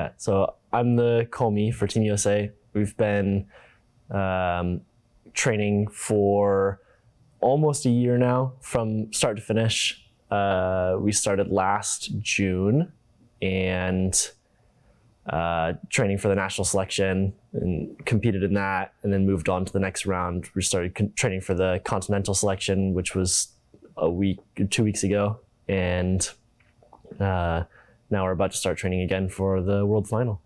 Yeah, so I'm the commis for Team USA. We've been training for almost a year now from start to finish. We started last June and training for the national selection and competed in that, and then moved on to the next round. We started training for the continental selection, which was 2 weeks ago, and now we're about to start training again for the world final.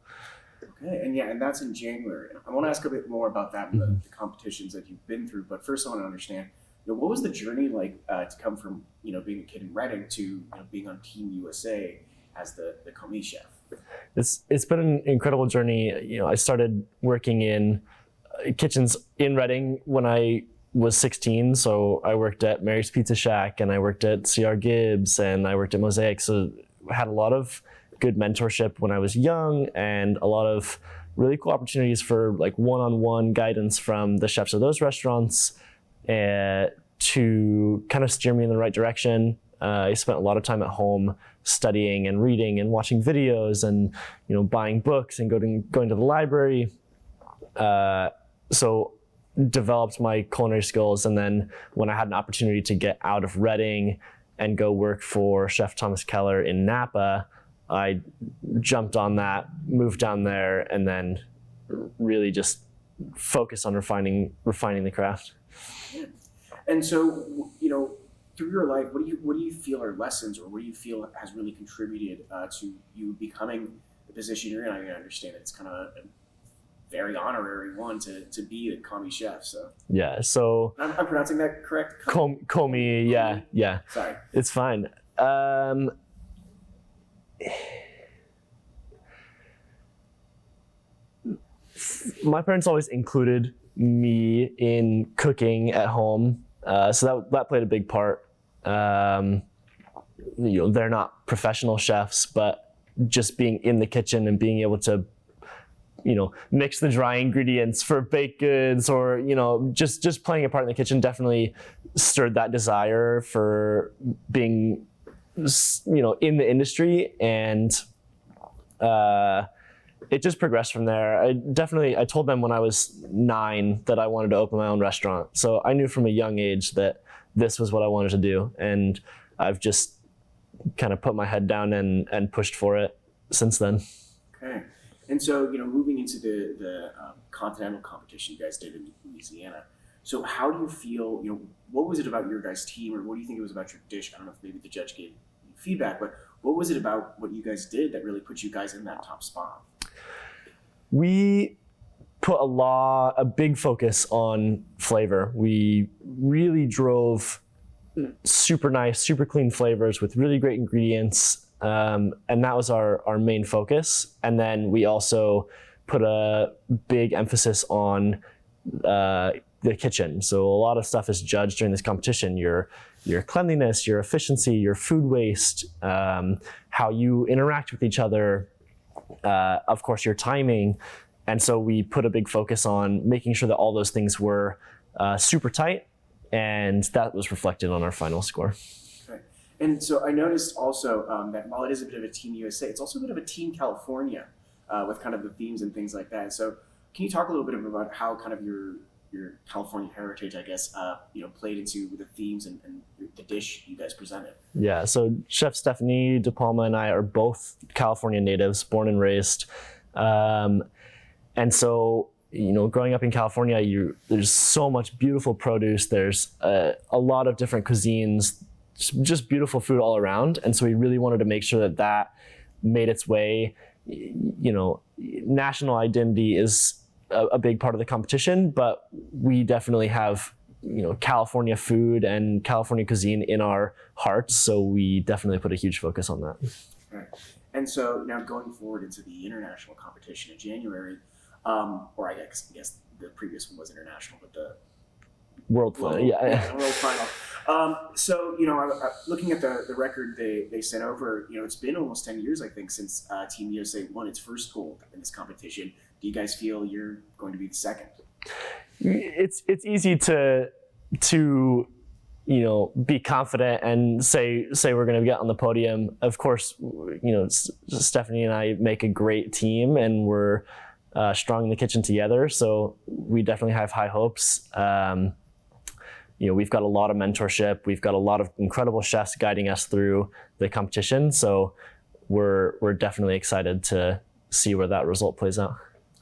Okay, and that's in January. I want to ask a bit more about that and the competitions that you've been through, but first I want to understand, what was the journey like to come from being a kid in Reading to being on Team USA as the commis chef? It's been an incredible journey. I started working in kitchens in Reading when I was 16. So I worked at Mary's Pizza Shack, and I worked at C.R. Gibbs, and I worked at Mosaic. So I had a lot of good mentorship when I was young, and a lot of really cool opportunities for like one-on-one guidance from the chefs of those restaurants to kind of steer me in the right direction. I spent a lot of time at home studying and reading and watching videos and buying books and going to the library. So developed my culinary skills, and then when I had an opportunity to get out of Reading and go work for Chef Thomas Keller in Napa, I jumped on that, moved down there, and then really just focused on refining the craft. And so, through your life, what do you feel are lessons, or what do you feel has really contributed to you becoming the position you're in? I understand it's kind of a very honorary one to be a commis chef. So yeah, so I'm pronouncing that correct? Commis, yeah. Sorry, it's fine. My parents always included me in cooking at home, so that played a big part. They're not professional chefs, but just being in the kitchen and being able to mix the dry ingredients for baked goods, or just playing a part in the kitchen definitely stirred that desire for being in the industry, and it just progressed from there. I told them when I was 9 that I wanted to open my own restaurant, so I knew from a young age that this was what I wanted to do, and I've just kind of put my head down and pushed for it since then. Okay. And so, moving into the continental competition you guys did in Louisiana, so how do you feel, what was it about your guys' team, or what do you think it was about your dish? I don't know if maybe the judge gave you feedback, but what was it about what you guys did that really put you guys in that top spot? We put a big focus on flavor. We really drove super nice, super clean flavors with really great ingredients. And that was our main focus. And then we also put a big emphasis on the kitchen. So a lot of stuff is judged during this competition: your cleanliness, your efficiency, your food waste, how you interact with each other, of course, your timing. And so we put a big focus on making sure that all those things were super tight, and that was reflected on our final score. Okay. And so I noticed also that while it is a bit of a Team USA, it's also a bit of a Team California with kind of the themes and things like that. So can you talk a little bit about how kind of your California heritage, I guess, played into the themes and the dish you guys presented? Yeah, so Chef Stefani, de Palma, and I are both California natives, born and raised. And so, growing up in California, there's so much beautiful produce. There's a lot of different cuisines, just beautiful food all around. And so we really wanted to make sure that made its way. National identity is a big part of the competition, but we definitely have California food and California cuisine in our hearts, so we definitely put a huge focus on that. Right. And so now going forward into the international competition in January, or I guess the previous one was international, but the World final, yeah. World final. So looking at the record they sent over, it's been almost 10 years, I think, since Team USA won its first gold in this competition. Do you guys feel you're going to be the second? It's easy to be confident and say we're going to get on the podium. Of course, Stefani and I make a great team, and we're strong in the kitchen together. So we definitely have high hopes. We've got a lot of mentorship. We've got a lot of incredible chefs guiding us through the competition. So we're definitely excited to see where that result plays out.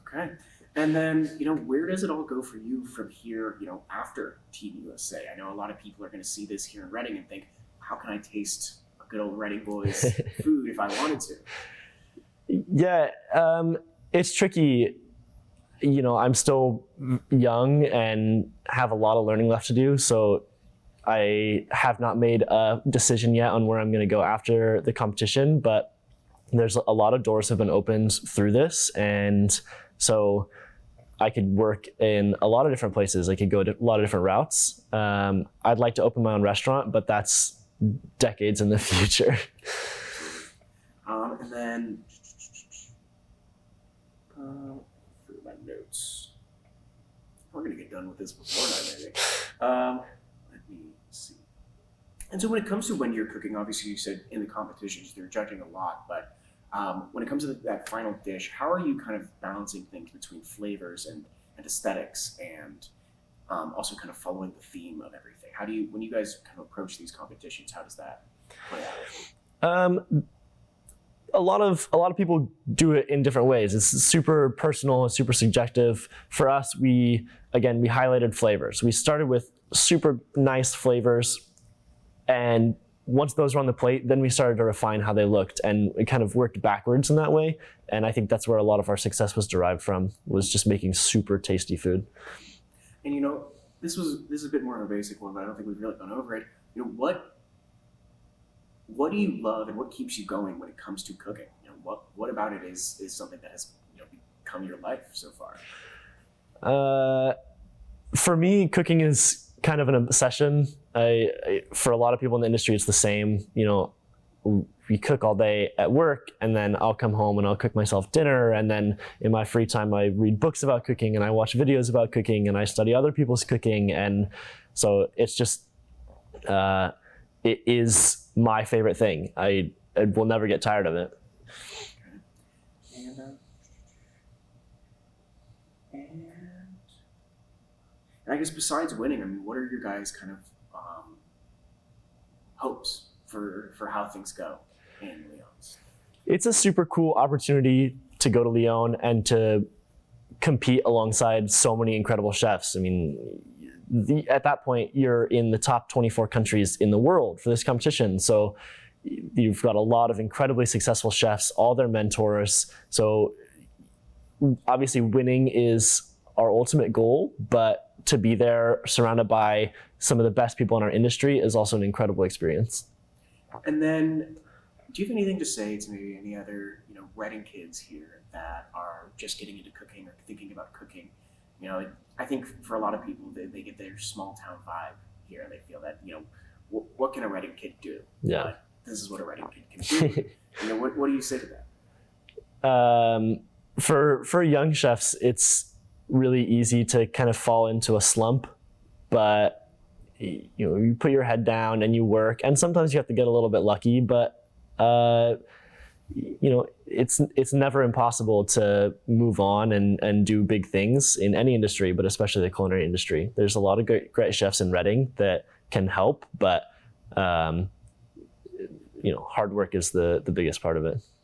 Okay. And then, where does it all go for you from here, after Team USA? I know a lot of people are going to see this here in Reading and think, how can I taste a good old Reading boys food if I wanted to? Yeah, it's tricky. I'm still young and have a lot of learning left to do. So I have not made a decision yet on where I'm going to go after the competition, but there's a lot of doors have been opened through this. And so I could work in a lot of different places. I could go to a lot of different routes. I'd like to open my own restaurant, but that's decades in the future. And then, through my notes, we're gonna get done with this before night, maybe. Let me see. And so when it comes to when you're cooking, obviously you said in the competitions you're judging a lot, but when it comes to that final dish, how are you kind of balancing things between flavors and aesthetics, and also kind of following the theme of everything? How do you, when you guys kind of approach these competitions, how does that play out? A lot of people do it in different ways. It's super personal, it's super subjective. For us, we highlighted flavors. We started with super nice flavors, and once those were on the plate, then we started to refine how they looked, and it kind of worked backwards in that way. And I think that's where a lot of our success was derived from, was just making super tasty food. And this is a bit more of a basic one, but I don't think we've really gone over it. What do you love and what keeps you going when it comes to cooking? What about it is something that has become your life so far? For me, cooking is kind of an obsession. For a lot of people in the industry, it's the same. We cook all day at work, and then I'll come home and I'll cook myself dinner, and then in my free time I read books about cooking, and I watch videos about cooking, and I study other people's cooking, and so it's just it is my favorite thing. I will never get tired of it. And I guess besides winning, what are your guys' kind of hopes for how things go in Lyon's? It's a super cool opportunity to go to Lyon and to compete alongside so many incredible chefs. At that point, you're in the top 24 countries in the world for this competition. So you've got a lot of incredibly successful chefs, all their mentors. So obviously winning is our ultimate goal, but to be there surrounded by some of the best people in our industry is also an incredible experience. And then, do you have anything to say to maybe any other, Reading kids here that are just getting into cooking or thinking about cooking? I think for a lot of people, they get their small town vibe here, and they feel that, what can a Reading kid do? Yeah. This is what a Reading kid can do. What do you say to that? For young chefs, it's really easy to kind of fall into a slump, but you put your head down and you work, and sometimes you have to get a little bit lucky, but it's never impossible to move on and do big things in any industry, but especially the culinary industry. There's a lot of great chefs in Reading that can help, but hard work is the biggest part of it.